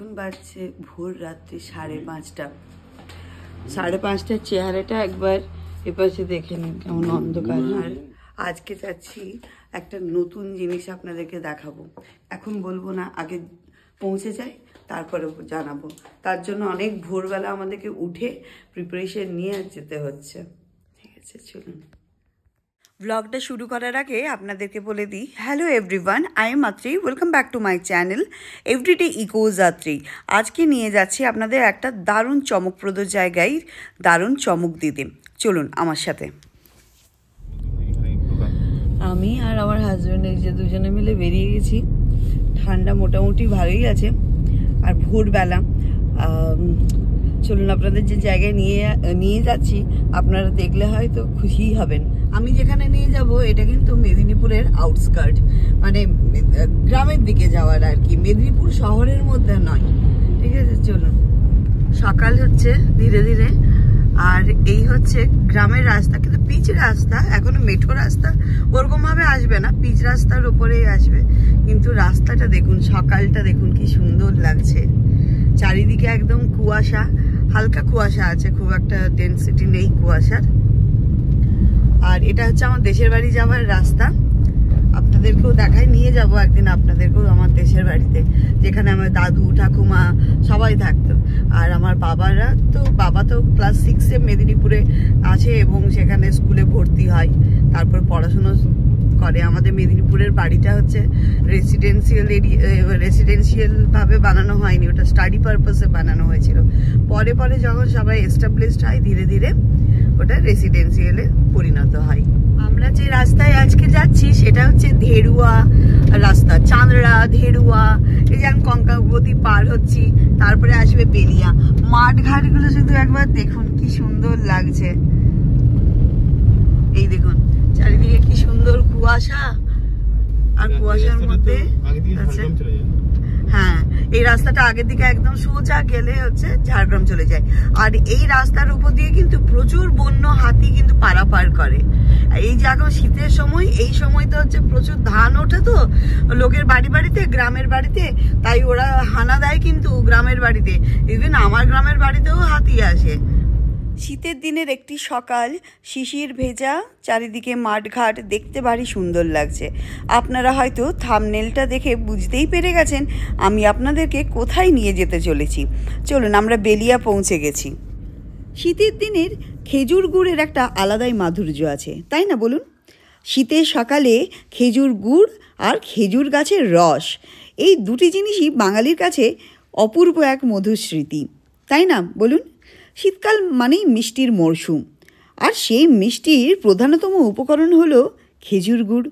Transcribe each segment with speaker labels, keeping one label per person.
Speaker 1: এখন বাজছে ভোর রাত্রি 5:30। 5:30টার চেহারাটা একবার এপাশে দেখে নিন কেমন অন্ধকার। আর আজকে যাচ্ছি একটা নতুন জিনিস আপনাদেরকে দেখাবো। এখন বলবো না, আগে পৌঁছে যাই তারপরে জানাবো। তার জন্য অনেক ভোরবেলা আমাদেরকে উঠে প্রিপারেশন নিয়ে যেতে হচ্ছে। ঠিক আছে, চলুন। ব্লগটা শুরু করার আগে আপনাদেরকে বলে দিই, hello everyone, I am Atri, welcome back to my channel everyday echoes Atri. আজকে নিয়ে যাচ্ছি আপনাদের একটা দারুণ চমকপ্রদ জায়গায়, দারুণ চমক দিতে। চলুন আমার সাথে। আমি আর আমার হাজব্যান্ড এই যে দুজনে মিলে বেরিয়ে গেছি। ঠান্ডা মোটামুটি ভালোই আছে আর ভোরবেলা। চলুন আপনাদের যে জায়গায় নিয়ে যাচ্ছি আপনারা দেখলে হয়তো খুশিই হবেন। আমি যেখানে নিয়ে যাব এটা কিন্তু মেদিনীপুরের আউটস্কার্ট, মানে গ্রামের দিকে যাওয়ার আর কি, মেদিনীপুর শহরের মধ্যে নয়। ঠিক আছে, চলুন। সকাল হচ্ছে ধীরে ধীরে, আর এই হচ্ছে গ্রামের রাস্তা, কিন্তু পিচ রাস্তা, এখনো মেঠো রাস্তা ওরকম ভাবে আসবে না, পিচ রাস্তার উপরেই আসবে। কিন্তু রাস্তাটা দেখুন, সকালটা দেখুন কি সুন্দর লাগছে। চারিদিকে একদম কুয়াশা, হালকা কুয়াশা আছে, খুব একটা ডেনসিটি নেই কুয়াশার। আর এটা হচ্ছে আমার দেশের বাড়ি যাওয়ার রাস্তা। আপনাদেরকেও দেখাই, নিয়ে যাব একদিন আপনাদেরকেও আমার দেশের বাড়িতে, যেখানে আমার দাদু ঠাকুমা সবাই থাকতো। আর আমার বাবা তো ক্লাস 6-এ মেদিনীপুরে আছে এবং সেখানে স্কুলে ভর্তি হয়, তারপর পড়াশুনো করে। আমাদের মেদিনীপুরের বাড়িটা হচ্ছে রেসিডেন্সিয়াল ভাবে বানানো হয়নি, ওটা স্টাডি পারপাসে বানানো হয়েছিল। পরে পরে যখন সবাই এস্টাবলিশড হয় ধীরে ধীরে ওটা রেসিডেন্সিয়ালে পরিণত হয়। আমরা যে রাস্তায় আজকে যাচ্ছি সেটা হচ্ছে ধেড়ুয়া রাস্তা, চাঁদড়া ধেড়ুয়া। এই যে আমি কঙ্কাবতী পার হচ্ছি, তারপরে আসবে বেলিয়া। মাঠ ঘাটগুলো শুধু একবার দেখুন কি সুন্দর লাগছে। এই দেখুন চারিদিকে কি সুন্দর কুয়াশা, আর কুয়াশার মধ্যে হ্যাঁ, এই রাস্তাটা আগের দিকে একদম সোজা গেলে হচ্ছে ঝাড়গ্রাম চলে যায়। আর এই রাস্তার উপর দিয়ে কিন্তু প্রচুর বন্য হাতি কিন্তু পারাপার করে। এই যে এখন শীতের সময়, এই সময়টা হচ্ছে প্রচুর ধান ওঠে তো লোকের বাড়িতে, গ্রামের বাড়িতে, তাই ওরা হানা দেয় কিন্তু গ্রামের বাড়িতে। ইভেন আমার গ্রামের বাড়িতেও হাতি আসে। শীতের দিনের একটি সকাল, শিশির ভেজা, চারিদিকে মাঠঘাট, দেখতে ভারী সুন্দর লাগছে। আপনারা হয়তো থাম্বনেলটা দেখে বুঝতেই পেরে গেছেন আমি আপনাদেরকে কোথায় নিয়ে যেতে চলেছি। চলুন, আমরা বেলিয়া পৌঁছে গেছি। শীতের দিনের খেজুর গুড়ের একটা আলাদাই মাধুর্য আছে, তাই না বলুন? শীতের সকালে খেজুর গুড় আর খেজুর গাছের রস, এই দুটি জিনিসই বাঙালির কাছে অপূর্ব এক মধুর স্মৃতি, তাই না বলুন? শীতকাল মানেই মিষ্টির মরশুম, আর সেই মিষ্টির প্রধানতম উপকরণ হলো খেজুর গুড়।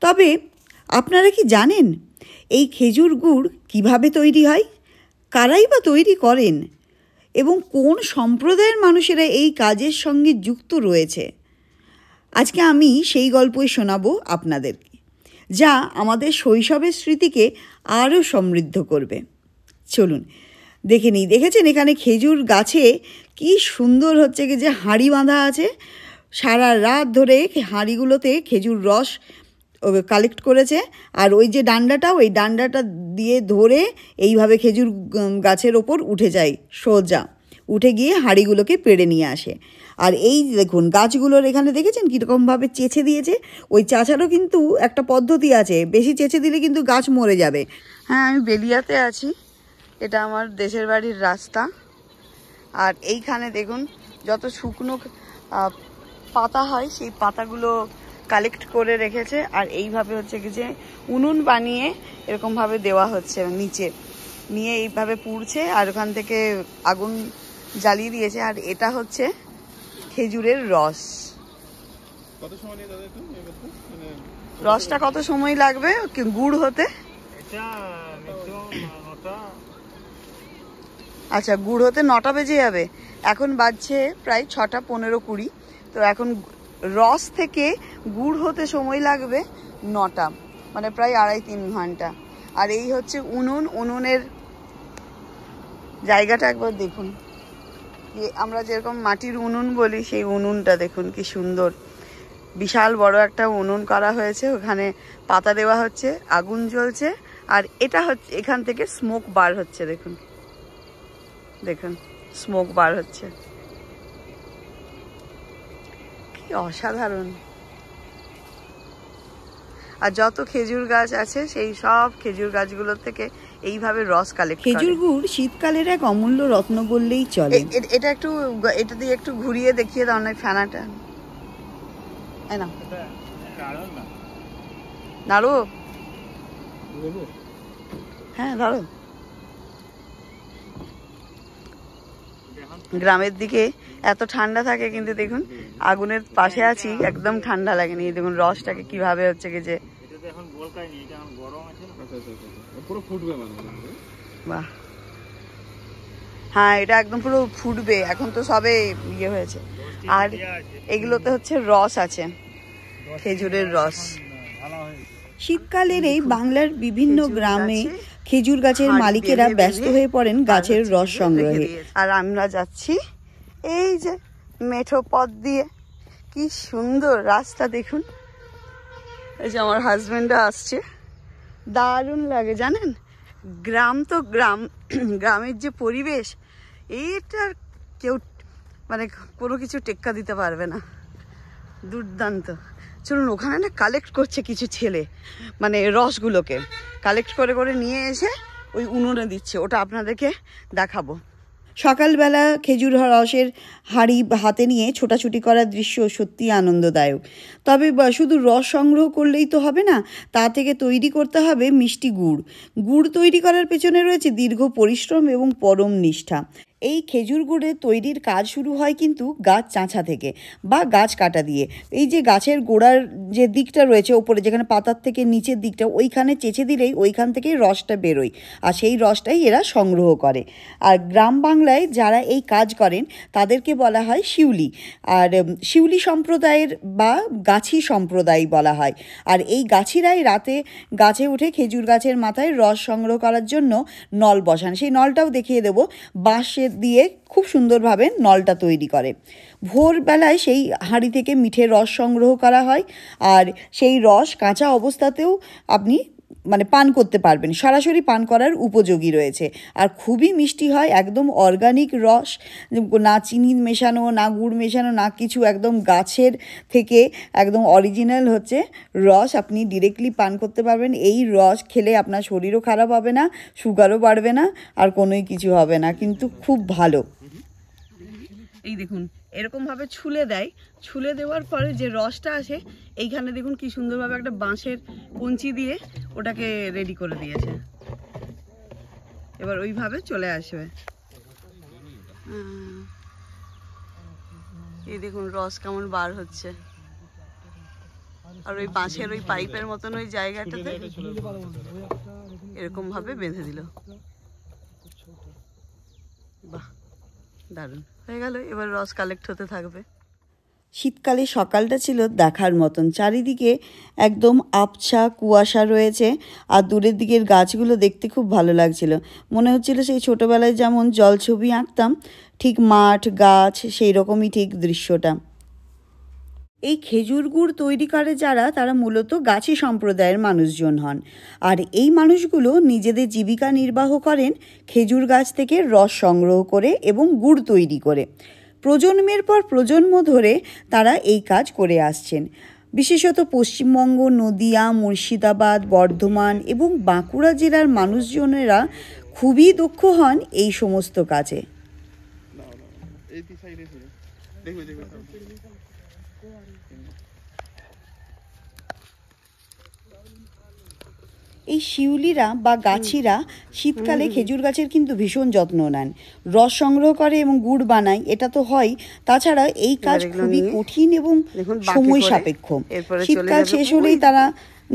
Speaker 1: তবে আপনারা কি জানেন এই খেজুর গুড় কীভাবে তৈরি হয়, কারাই বা তৈরি করেন, এবং কোন সম্প্রদায়ের মানুষেরা এই কাজের সঙ্গে যুক্ত রয়েছে? আজকে আমি সেই গল্পই শোনাবো আপনাদেরকে, যা আমাদের শৈশবের স্মৃতিকে আরও সমৃদ্ধ করবে। চলুন দেখে নিই। দেখেছেন এখানে খেজুর গাছে কি সুন্দর হচ্ছে কি যে হাঁড়ি বাঁধা আছে, সারা রাত ধরে হাঁড়িগুলোতে খেজুর রস কালেক্ট করেছে। আর ওই যে ডান্ডাটা, ওই ডান্ডাটা দিয়ে ধরে এইভাবে খেজুর গাছের ওপর উঠে যায়, সোজা উঠে গিয়ে হাঁড়িগুলোকে পেড়ে নিয়ে আসে। আর এই দেখুন গাছগুলোর এখানে দেখেছেন কীরকমভাবে চেঁচে দিয়েছে। ওই চাচারও কিন্তু একটা পদ্ধতি আছে, বেশি চেঁচে দিলে কিন্তু গাছ মরে যাবে। হ্যাঁ, আমি বেলিয়াতে আছি, এটা আমার দেশের বাড়ির রাস্তা। আর এইখানে দেখুন যত শুকনো পাতা হয় সেই পাতাগুলো কালেক্ট করে রেখেছে। আর এইভাবে হচ্ছে কি যে উনুন বানিয়ে এরকমভাবে দেওয়া হচ্ছে, নিচে নিয়ে এইভাবে পুড়ছে আর ওখান থেকে আগুন জ্বালিয়ে দিয়েছে। আর এটা হচ্ছে খেজুরের রস। রসটা কত সময় লাগবে গুড় হতে? আচ্ছা, গুড় হতে 9টা বেজে যাবে। এখন বাজছে প্রায় 6:15-20। তো এখন রস থেকে গুড় হতে সময় লাগবে 9টা, মানে প্রায় 2.5-3 ঘন্টা। আর এই হচ্ছে উনুনের জায়গাটা একবার দেখুন। আমরা যেরকম মাটির উনুন বলি, সেই উনুনটা দেখুন কি সুন্দর, বিশাল বড় একটা উনুন করা হয়েছে। ওখানে পাতা দেওয়া হচ্ছে, আগুন জ্বলছে, আর এটা হচ্ছে এখান থেকে স্মোক বার হচ্ছে, দেখুন দেখুন স্মোক বার হচ্ছে, কি অসাধারণ। আর যত খেজুর গাছ আছে সেই সব খেজুর গাছগুলো থেকে এইভাবে রস কালেক্ট। খেজুর গুড় শীতকালের এক অমূল্য রত্ন বললেই চলে। এটা দিয়ে একটু ঘুরিয়ে দেখিয়ে দাও না ফেনাটা। নাড়ো, হ্যাঁ ধরো। গ্রামের দিকে এত ঠান্ডা থাকে, কিন্তু দেখুন আগুনের পাশে আছি, একদম ঠান্ডা লাগেনি। দেখুন রসটাকে কিভাবে হচ্ছে কি যে বাহ, হ্যাঁ এটা একদম পুরো ফুটবে, এখন তো সবে ইয়ে হয়েছে। আর এগুলোতে হচ্ছে রস আছে, খেজুরের রস। শীতকালের এই বাংলার বিভিন্ন গ্রামে খেজুর গাছের মালিকেরা ব্যস্ত হয়ে পড়েন গাছের রস সংগ্রহে। আর আমরা যাচ্ছি এই যে মেঠো পথ দিয়ে, কি সুন্দর রাস্তা দেখুন। এই যে আমার হাজবেন্ডরা আসছে, দারুণ লাগে জানেন। গ্রাম তো গ্রাম, গ্রামের যে পরিবেশ, এইটার কেউ মানে কোনো কিছু টেক্কা দিতে পারবে না, দুর্দান্ত। চলুন, ওখানে না কালেক্ট করছে কিছু ছেলে, মানে রসগুলোকে কালেক্ট করে করে নিয়ে এসে ওই উনুনে দিচ্ছে, ওটা আপনাদেরকে দেখাবো। সকালবেলা খেজুর রসের হাঁড়ি হাতে নিয়ে ছোটাছুটি করার দৃশ্য সত্যি আনন্দদায়ক। তবে শুধু রস সংগ্রহ করলেই তো হবে না, তা থেকে তৈরি করতে হবে মিষ্টি গুড়। গুড় তৈরি করার পেছনে রয়েছে দীর্ঘ পরিশ্রম এবং পরম নিষ্ঠা। এই খেজুর গুড়ের তৈরির কাজ শুরু হয় কিন্তু গাছ চাঁচা থেকে বা গাছ কাটা দিয়ে। এই যে গাছের গোড়ার যে দিকটা রয়েছে ওপরে, যেখানে পাতার থেকে নিচের দিকটা, ওইখানে চেঁচে দিলেই ওইখান থেকেই রসটা বেরোয়, আর সেই রসটাই এরা সংগ্রহ করে। আর গ্রাম বাংলায় যারা এই কাজ করেন তাদেরকে বলা হয় শিউলি, আর শিউলি সম্প্রদায়ের বা গাছি সম্প্রদায় বলা হয়। আর এই গাছিরাই রাতে গাছে উঠে খেজুর গাছের মাথায় রস সংগ্রহ করার জন্য নল বসান। সেই নলটাও দেখিয়ে দেবো, বাঁশের দিয়ে খুব সুন্দরভাবে নলটা তৈরি করে। ভোরবেলায় সেই হাঁড়ি থেকে মিঠে রস সংগ্রহ করা হয়, আর সেই রস কাঁচা অবস্থাতেও আপনি মানে পান করতে পারবেন, সরাসরি পান করার উপযোগী রয়েছে। আর খুবই মিষ্টি হয়, একদম অর্গানিক রস, না চিনি মেশানো, না গুড় মেশানো, না কিছু, একদম গাছের থেকে একদম অরিজিনাল হচ্ছে রস, আপনি ডিরেক্টলি পান করতে পারবেন। এই রস খেলে আপনার শরীরও খারাপ হবে না, সুগারও বাড়বে না, আর কোনোই কিছু হবে না, কিন্তু খুব ভালো। এই দেখুন এরকমভাবে ছুলে দেয়, ছুলে দেওয়ার পরে যে রসটা আসে এইখানে দেখুন কি সুন্দরভাবে একটা বাঁশের কঞ্চি দিয়ে ওটাকে রেডি করে দিয়েছে। এবার ওইভাবে চলে আসবে। এই দেখুন রস কেমন বার হচ্ছে, আর ওই বাঁশের ওই পাইপের মতন ওই জায়গাটাতে এরকম ভাবে বেঁধে দিল। বাহ, দারুণ হয়ে গেল। এবার রস কালেক্ট হতে থাকবে। শীতকালে সকালটা ছিল দেখার মতন, চারিদিকে একদম আবছা কুয়াশা রয়েছে, আর দূরের দিকের গাছগুলো দেখতে খুব ভালো লাগছিল। মনে হচ্ছিল সেই ছোটোবেলায় যেমন জলছবি আঁকতাম, ঠিক মাঠ গাছ সেই রকমই ঠিক দৃশ্যটা। এই খেজুর গুড় তৈরি করে যারা, তারা মূলত গাছি সম্প্রদায়ের মানুষজন হন, আর এই মানুষগুলো নিজেদের জীবিকা নির্বাহ করেন খেজুর গাছ থেকে রস সংগ্রহ করে এবং গুড় তৈরি করে। প্রজন্মের পর প্রজন্ম ধরে তারা এই কাজ করে আসছেন। বিশেষত পশ্চিমবঙ্গ, নদিয়া, মুর্শিদাবাদ, বর্ধমান এবং বাঁকুড়া জেলার মানুষজনেরা খুবই দক্ষ হন এই সমস্ত কাজে। এই শিউলিরা বা গাছিরা শীতকালে খেজুর গাছের কিন্তু ভীষণ যত্ন নেন, রস সংগ্রহ করে এবং গুড় বানায়, এটা তো হয়। তাছাড়া এই কাজ খুবই কঠিন এবং সময় সাপেক্ষ। শীতকাল শেষ হলেই তারা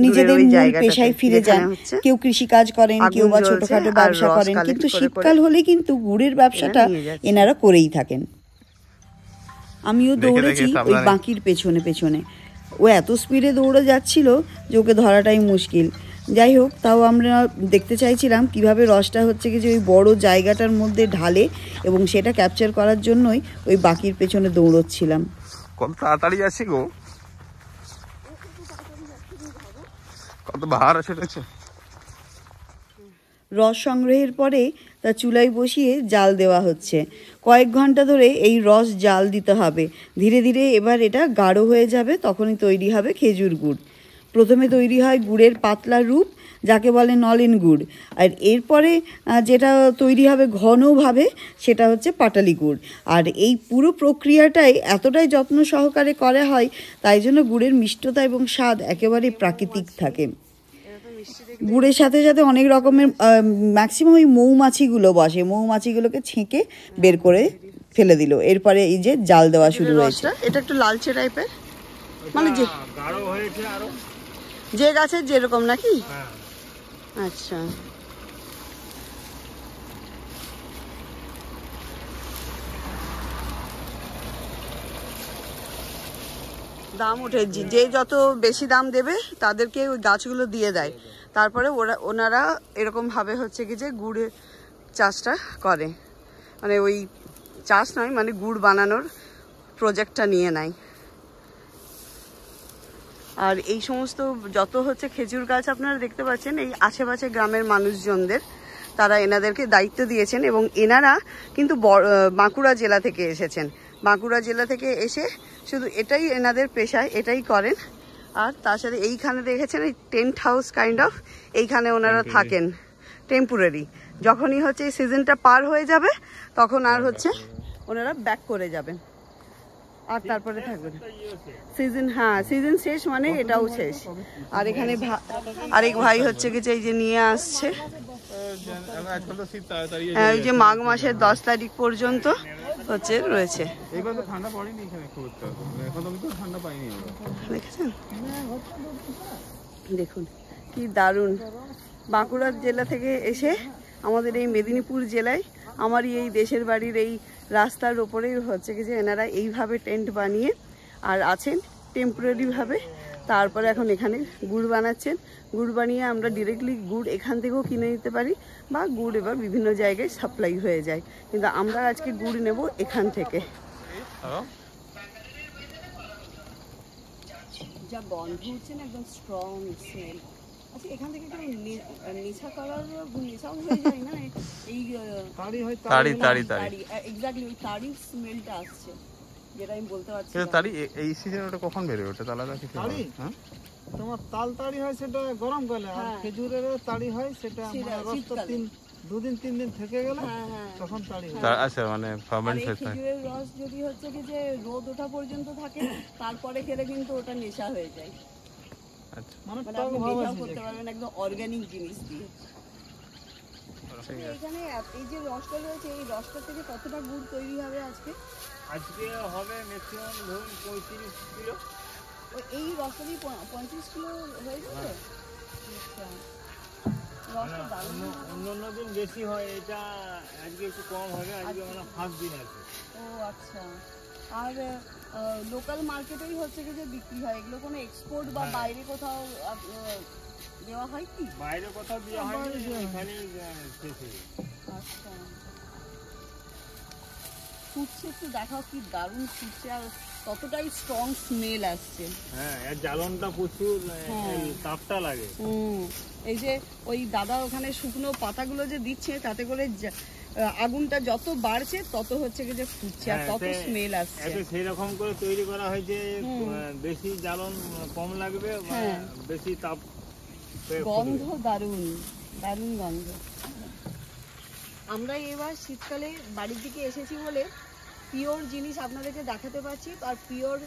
Speaker 1: নিজেদের মূল পেশায় ফিরে যান, কেউ কৃষিকাজ করেন, কেউ বা ছোটখাটো ব্যবসা করেন, কিন্তু শীতকাল হলে কিন্তু গুড়ের ব্যবসাটা এনারা করেই থাকেন। আমিও দৌড়েছি ওই বাঁকির পেছনে পেছনে, ও এত স্পিডে দৌড়ে যাচ্ছিল যে ওকে ধরাটাই মুশকিল। যাই হোক, তাও আমরা দেখতে চাইছিলাম কিভাবে রসটা হচ্ছে কি যে ওই বড় জায়গাটার মধ্যে ঢালে, এবং সেটা ক্যাপচার করার জন্যই ওই বাকির পেছনে দৌড়চ্ছিলাম।
Speaker 2: কত তাড়াতাড়ি যাচ্ছে গো, কত ভার আছে দেখছো।
Speaker 1: রস সংগ্রহের পরে তা চুলায় বসিয়ে জাল দেওয়া হচ্ছে। কয়েক ঘন্টা ধরে এই রস জাল দিতে হবে। ধীরে ধীরে এবার এটা গাঢ় হয়ে যাবে, তখনই তৈরি হবে খেজুর গুড়। প্রথমে তৈরি হয় গুড়ের পাতলা রূপ, যাকে বলে নলেন গুড়। আর এরপরে যেটা তৈরি হবে ঘনভাবে, সেটা হচ্ছে পাটালি গুড়। আর এই পুরো প্রক্রিয়াটাই এতটাই যত্ন সহকারে করা হয়, তাই জন্য গুড়ের মিষ্টতা এবং স্বাদ একেবারে প্রাকৃতিক থাকে। গুড়ের সাথে সাথে অনেক রকমের ম্যাক্সিমাম ওই মৌমাছিগুলো বসে, মৌমাছিগুলোকে ছেঁকে বের করে ফেলে দিল। এরপরে এই যে জাল দেওয়া শুরু হয়েছে। এটা একটু লালচে টাইপের, মানে যে
Speaker 2: গাঢ় হয়েছে আরো,
Speaker 1: যে গাছের যেরকম নাকি। আচ্ছা, দাম উঠে, যে যত বেশি দাম দেবে তাদেরকে ওই গাছগুলো দিয়ে দেয়। তারপরে ওনারা এরকম ভাবে হচ্ছে কি যে গুড়ের চাষটা করে, মানে ওই চাষ নয়, মানে গুড় বানানোর প্রজেক্টটা নিয়ে নেয়। আর এই সমস্ত যত হচ্ছে খেজুর গাছ আপনারা দেখতে পাচ্ছেন, এই আশেপাশে গ্রামের মানুষজনদের, তারা এনাদেরকে দায়িত্ব দিয়েছেন। এবং এনারা কিন্তু বাঁকুড়া জেলা থেকে এসেছেন। বাঁকুড়া জেলা থেকে এসে শুধু এটাই এনাদের পেশায়, এটাই করেন। আর তার সাথে এইখানে দেখেছেন এই টেন্ট হাউস কাইন্ড অফ, এইখানে ওনারা থাকেন টেম্পোরারি। যখনই হচ্ছে এই সিজনটা পার হয়ে যাবে, তখন আর হচ্ছে ওনারা ব্যাক করে যাবেন, আর তারপরে থাকবেন সিজন। হ্যাঁ, সিজন শেষ মানে এটাও শেষ। আর এখানে আরেক ভাই হচ্ছে কি যে এই যে নিয়ে আসছে, এই যে মাঘ মাসের 10 তারিখ পর্যন্ত হচ্ছে রয়েছে। দেখেছেন, দেখুন কি দারুণ। বাঁকুড়া জেলা থেকে এসে আমাদের এই মেদিনীপুর জেলায় আমারই এই দেশের বাড়ির এই রাস্তার ওপরেই হচ্ছে কি যে এনারা এইভাবে টেন্ট বানিয়ে আর আছেন টেম্পোরারিভাবে। তারপরে এখন এখানে গুড় বানাচ্ছেন। গুড় বানিয়ে আমরা ডিরেক্টলি গুড় এখান থেকেও কিনে নিতে পারি, বা গুড় এবার বিভিন্ন জায়গায় সাপ্লাই হয়ে যায়, কিন্তু আমরা আজকে গুড় নেব এখান থেকে। যা গন্ধ হচ্ছে না, একদম স্ট্রং স্মেল। আচ্ছা, এখান থেকে একটু নেশা করার নেশাও হয়ে যায় না? এই এক্স্যাক্টলি ওই তাড়ির স্মেলটা আসছে, যেটা আমি বলতে পারছি।
Speaker 2: তাড়ি এই সিজনে ওটা কখন বের হয়? ওটা আলাদা কিছু? হ্যাঁ,
Speaker 3: তোমার তাল তাড়ি হয় সেটা গরমকালে, আর খেজুরেরও তাড়ি হয় সেটা রসটা 2-3 দিন থেকে গেলে তখন তাড়ি হয়।
Speaker 2: আচ্ছা, মানে ফার্মেন্ট হয়।
Speaker 1: খেজুরের রস যদি হচ্ছে কি যে রোদ ওঠা পর্যন্ত থাকে, তারপরে খেলে কিন্তু ওটা নেশা হয়ে যায়।
Speaker 2: আচ্ছা,
Speaker 1: মানে আপনি নেশাও করতে পারবেন একদম অর্গানিক জিনিস দিয়ে। এখানে এই যে রসটা রয়েছে, এই রসটা থেকে কতটা গুড় তৈরি হবে আজকে?
Speaker 3: আজকে হবে ম্যাক্সিমাম ধরুন 35 কিলো।
Speaker 1: এই রসটা দিয়ে 35 কিলো হয়ে যাবে? আচ্ছা,
Speaker 3: অন্য দিন বেশি হয়, এটা আজকে একটু কম হবে। আজকে মানে ফার্স্ট দিন আছে।
Speaker 1: ও আচ্ছা। আর লোকাল মার্কেটেই হচ্ছে কি যে বিক্রি হয় এগুলো? কোনো এক্সপোর্ট বা বাইরে কোথাও দেওয়া হয় কি?
Speaker 3: বাইরে কোথাও দেওয়া হয় না, এখানেই শেষ হয়ে যায়।
Speaker 1: আচ্ছা, ফুটছে, একটু দেখাও কি দারুণ ফুটছে, আর কতটাই স্ট্রং স্মেল আসছে।
Speaker 3: হ্যাঁ, এর জ্বালনটা প্রচুর, তাপটা লাগে।
Speaker 1: এই যে ওই দাদা ওখানে শুকনো পাতাগুলো যে দিচ্ছে, তাতে করে আগুনটা যত বাড়ছে তত হচ্ছে কি যে ফুটছে, আর তত স্মেল আসছে।
Speaker 3: সেই রকম করে তৈরি করা হয় যে বেশি জ্বালন কম লাগবে, বেশি তাপ।
Speaker 1: গন্ধ দারুণ, দারুণ গন্ধ। আমরা এবার শীতকালে বাড়ির দিকে এসেছি বলে পিওর জিনিস আপনাদেরকে দেখাতে পারছি, আর পিওর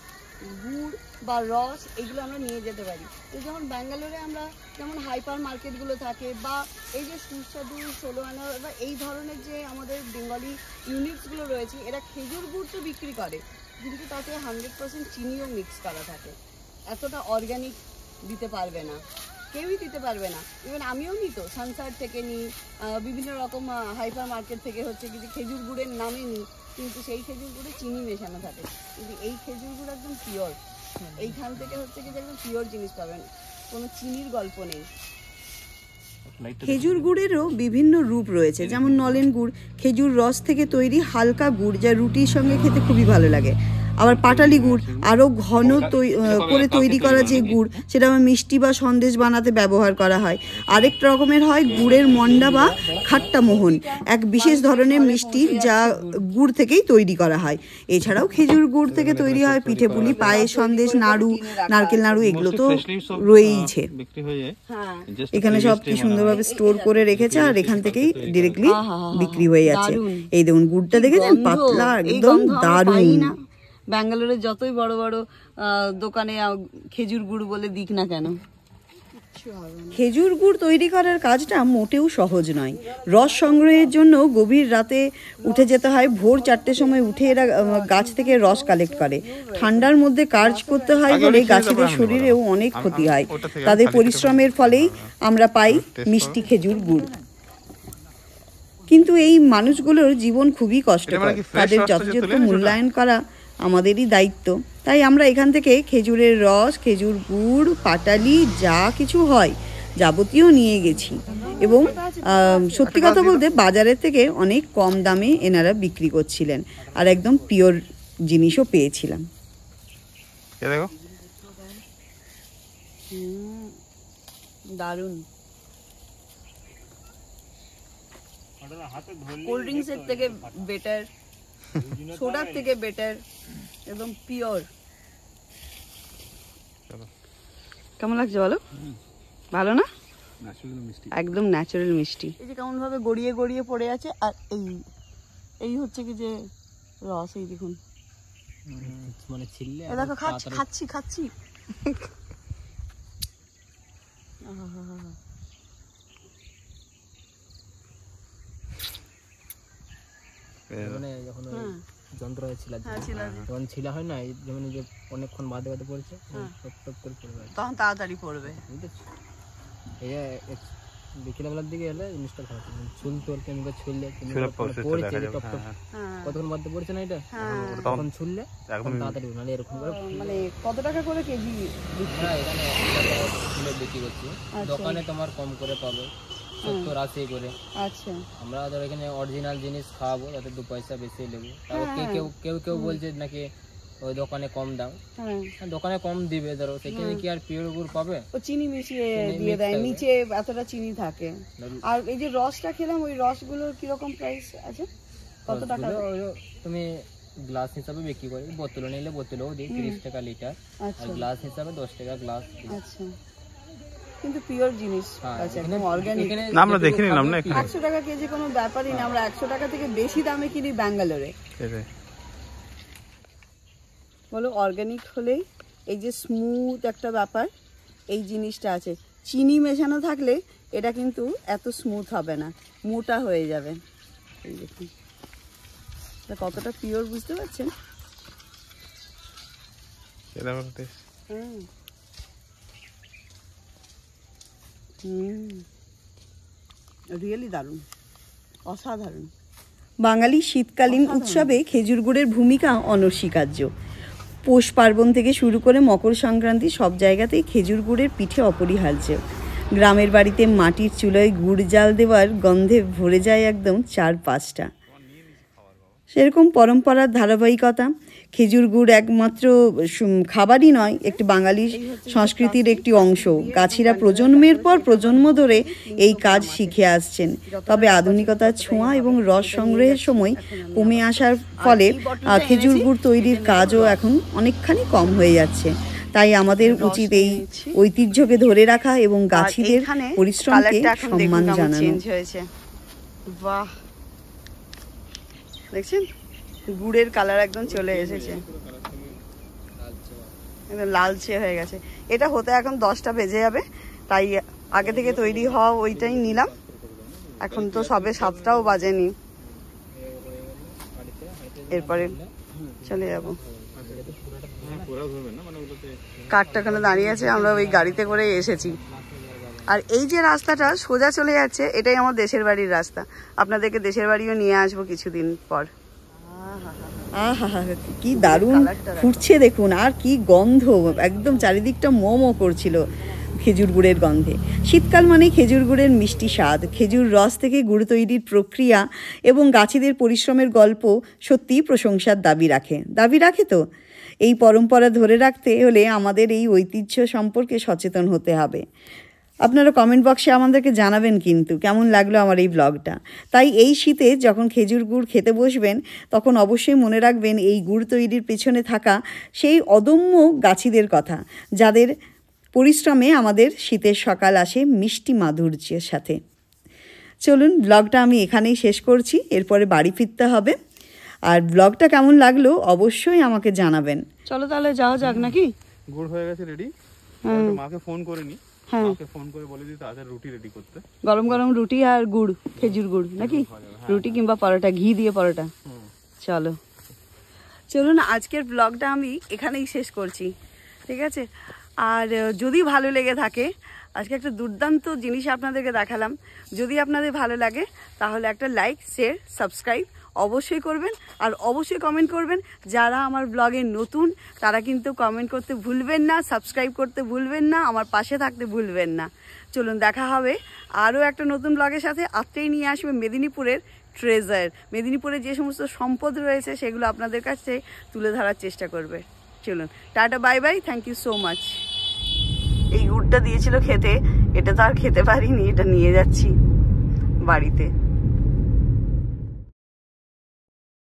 Speaker 1: গুড় বা রস এগুলো আমরা নিয়ে যেতে পারি। তো যেমন ব্যাঙ্গালোরে আমরা যেমন হাইপার মার্কেটগুলো থাকে, বা এই যে সুস্বাদু 16 আনা বা এই ধরনের যে আমাদের বেঙ্গলি ইউনিটসগুলো রয়েছে, এরা খেজুর গুড় তো বিক্রি করে, কিন্তু তাতে 100% চিনিও মিক্স করা থাকে। এতটা অর্গ্যানিক দিতে পারবে না, কেউই দিতে পারবে না। ইভেন আমিও নিই তো, সানসার থেকে নিই, বিভিন্ন রকম হাইপার মার্কেট থেকে হচ্ছে কিছু খেজুর গুড়ের নামে নিই, কিন্তু সেই খেজুর গুড়ে চিনি মেশানো থাকে। কিন্তু এই খেজুর গুড় একদম পিওর, এইখান থেকে হচ্ছে কি একদম পিওর জিনিস পাবেন, কোনো চিনির গল্প নেই। খেজুর গুড়েরও বিভিন্ন রূপ রয়েছে, যেমন নলেন গুড় খেজুর রস থেকে তৈরি হালকা গুড়, যা রুটির সঙ্গে খেতে খুবই ভালো লাগে। আবার পাটালি গুড় আরও ঘন করে তৈরি করা যে গুড়, সেটা আবার মিষ্টি বা সন্দেশ বানাতে ব্যবহার করা হয়। আরেক রকমের হয় গুড়ের মন্ডা বা খাট্টা মোহন, এক বিশেষ ধরনের মিষ্টি যা গুড় থেকেই তৈরি করা হয়। এছাড়াও খেজুর গুড় থেকে তৈরি হয় পিঠে পুলি, পায়েস, সন্দেশ, নাড়ু, নারকেল নাড়ু, এগুলো তো রয়েইছে। এখানে সব কি সুন্দরভাবে স্টোর করে রেখেছে, আর এখান থেকেই ডিরেক্টলি বিক্রি হয়ে যাচ্ছে। এই দেখুন গুড়টা দেখেছেন, পাতলা, একদম দারুণ। ব্যাঙ্গালোরের যতই বড় বড় দোকানে খেজুর গুড় বলে দিক না কেন, খেজুর গুড় তৈরি করার কাজটা মোটেও সহজ নয়। রস সংগ্রহের জন্য গভীর রাতে উঠে যেতে হয়। ভোর 4টের সময় উঠে এরা গাছ থেকে রস কালেক্ট করে। ঠান্ডার মধ্যে কাজ করতে হয় বলে গাছেদের শরীরেও অনেক ক্ষতি হয়। তাদের পরিশ্রমের ফলেই আমরা পাই মিষ্টি খেজুর গুড়। কিন্তু এই মানুষগুলোর জীবন খুবই কষ্টকর, তাদের যথাযথ মূল্যায়ন করা আমাদেরই দায়িত্ব। তাই আমরা এখান থেকে খেজুরের রস, খেজুর গুড়, পাটালি যা কিছু হয় যাবতীয় নিয়ে গেছি, এবং সত্যি কথা বলতে বাজারের থেকে অনেক কম দামে এনারা বিক্রি করছিলেন, আর একদম পিওর জিনিসও পেয়েছিলাম। দারুণ। কোল্ড ড্রিঙ্কসের থেকে বেটার, সোডার থেকে বেটার, একদম পিওর। কেমন লাগছে বলো? ভালো না? একদম ন্যাচারাল মিষ্টি। এই যে কেমন ভাবে গড়িয়ে গড়িয়ে পড়ে আছে, আর এই হচ্ছে কি যে রস, এই দেখুন, মানে ছিললে দেখো খাচ্ছি খাচ্ছি।
Speaker 4: মানে যখন যন্ত্র যখন ছিলা হয় না, যেমন যে অনেকক্ষণ বাদে বাদে পড়ছে, টপ টপ করে পড়বে,
Speaker 1: তখন তাড়াতাড়ি পড়বে।
Speaker 4: এই বিকেলবেলার দিকে এলে জিনিসটা ভালো, ছুলতে ওর কেমিক্যাল ছুললে পড়ছে টপ টপ, কতক্ষণ বাদে পড়ছে না এটা, তখন ছুললে তাড়াতাড়ি, মানে এরকম করে।
Speaker 1: মানে কত টাকা করে কেজি?
Speaker 4: এখানে বিক্রি করছি, দোকানে তোমার কম করে পাবে, 70-80 করে।
Speaker 1: আচ্ছা,
Speaker 4: আমরা ধর এখানে অরিজিনাল জিনিস খাওয়াবো, যাতে 2 পয়সা বেশি নেবো। কেউ বলছে নাকি ওই দোকানে কম দাম, দোকানে কম দিবে, ধরো সেখানে কি আর পিওর গুড় পাবে?
Speaker 1: ও চিনি মিশিয়ে দিয়ে দেয়, নিচে এতটা চিনি থাকে। আর এই যে রসটা খেলাম, ওই রসগুলোর কি রকম প্রাইস আছে, কত টাকা?
Speaker 4: তুমি গ্লাস হিসাবে বিক্রি করি, বোতলে নিলে বোতলেও দিই 30 টাকা লিটার, আর গ্লাস হিসাবে 10 টাকা গ্লাস। আচ্ছা, কিন্তু পিওর জিনিস আছে, একদম অর্গানিক।
Speaker 2: না আমরা দেখে নিলাম না,
Speaker 1: 100 টাকা কেজি কোনো ব্যাপারই না, আমরা 100 টাকা থেকে বেশি দামে কিনি ব্যাঙ্গালোরে। বলো, অর্গানিক হলেই এই যে স্মুথ একটা ব্যাপার, এই জিনিসটা আছে। চিনি মেশানো থাকলে এটা কিন্তু এত স্মুথ হবে না, মোটা হয়ে যাবে। এই দেখুন কতটা পিওর, বুঝতে পারছেন? রিয়েলি দারুণ, অসাধারণ। বাঙালি শীতকালীন উৎসবে খেজুর গুড়ের ভূমিকা অনস্বীকার্য। পৌষ পার্বণ থেকে শুরু করে মকর সংক্রান্তি, সব জায়গাতেই খেজুর গুড়ের পিঠে অপরিহার্য। গ্রামের বাড়িতে মাটির চুলোয় গুড় জাল দেওয়ার গন্ধে ভরে যায় একদম 4-5টা। সেরকম পরম্পরার ধারাবাহিকতা। খেজুর গুড় একমাত্র খাবারই নয়, একটি বাঙালি সংস্কৃতির একটি অংশ। গাছিরা প্রজন্মের পর প্রজন্ম ধরে এই কাজ শিখে আসছেন। তবে আধুনিকতার ছোঁয়া এবং রস সংগ্রহের সময় কমে আসার ফলে খেজুর গুড় তৈরির কাজও এখন অনেকখানি কম হয়ে যাচ্ছে। তাই আমাদের উচিত এই ঐতিহ্যকে ধরে রাখা এবং গাছিদের পরিশ্রমকে সম্মান জানানো। বাহ, দেখছেন গুড়ের কালার একদম চলে এসেছে, একদম লালচে হয়ে গেছে। এটা হতে এখন 10টা বেজে যাবে, তাই আগে থেকে তৈরি হওয়া ওইটাই নিলাম। এখন তো সবে 7টাও বাজেনি, এরপরে চলে যাব। কারটা ওখানে দাঁড়িয়ে আছে, আমরা ওই গাড়িতে করে এসেছি। আর এই যে রাস্তাটা সোজা চলে যাচ্ছে, এটাই আমার দেশের বাড়ির রাস্তা। আপনাদেরকে দেশের বাড়িও নিয়ে আসবো কিছুদিন পর। কি দারুণ ফুটছে দেখুন, আর কি গন্ধ, একদম চারিদিকটা মোমো করছিল, খেজুর গুড়ের গন্ধে। শীতকাল মানে খেজুর গুড়ের মিষ্টি স্বাদ, খেজুর রস থেকে গুড় তৈরির প্রক্রিয়া এবং গাছিদের পরিশ্রমের গল্প সত্যিই প্রশংসার দাবি রাখে তো। এই পরম্পরা ধরে রাখতে হলে আমাদের এই ঐতিহ্য সম্পর্কে সচেতন হতে হবে। আপনারা কমেন্ট বক্সে আমাদেরকে জানাবেন কিন্তু কেমন লাগলো আমার এই ব্লগটা। তাই এই শীতে যখন খেজুর গুড় খেতে বসবেন তখন অবশ্যই মনে রাখবেন এই গুড় তৈরির পেছনে থাকা সেই অদম্য গাছিদের কথা, যাদের পরিশ্রমে আমাদের শীতের সকাল আসে মিষ্টি মাধুর্যের সাথে। চলুন, ব্লগটা আমি এখানেই শেষ করছি, এরপরে বাড়ি ফিরতে হবে। আর ব্লগটা কেমন লাগলো অবশ্যই আমাকে জানাবেন। চলো তাহলে যাওয়া যাক নাকি?
Speaker 2: গুড় হয়ে গেছে রেডি। মাকে ফোন করে নি, মাকে ফোন করে বলে দিই তাড়াতাড়ি রুটি রেডি করতে। গরম গরম রুটি আর গুড়, খেজুর গুড় নাকি? রুটি কিংবা পরোটা, ঘি দিয়ে পরোটা। চলুন, আজকের ব্লগটা আমি এখানেই শেষ করছি, ঠিক আছে? আর যদি ভালো লেগে থাকে, আজকে একটা দুর্দান্ত জিনিস আপনাদেরকে দেখালাম, যদি আপনাদের ভালো লাগে তাহলে একটা লাইক, শেয়ার, সাবস্ক্রাইব অবশ্যই করবেন। আর অবশ্যই কমেন্ট করবেন। যারা আমার ব্লগে নতুন তারা কিন্তু কমেন্ট করতে ভুলবেন না, সাবস্ক্রাইব করতে ভুলবেন না, আমার পাশে থাকতে ভুলবেন না। চলুন, দেখা হবে আরও একটা নতুন ব্লগের সাথে। আজকেই নিয়ে আসবে মেদিনীপুরের ট্রেজার, মেদিনীপুরে যে সমস্ত সম্পদ রয়েছে সেগুলো আপনাদের কাছে তুলে ধরার চেষ্টা করবে। চলুন, tata, bye bye, thank you so much. এই গুড়টা দিয়েছিল খেতে, এটা তো আর খেতে পারিনি, এটা নিয়ে যাচ্ছি বাড়িতে।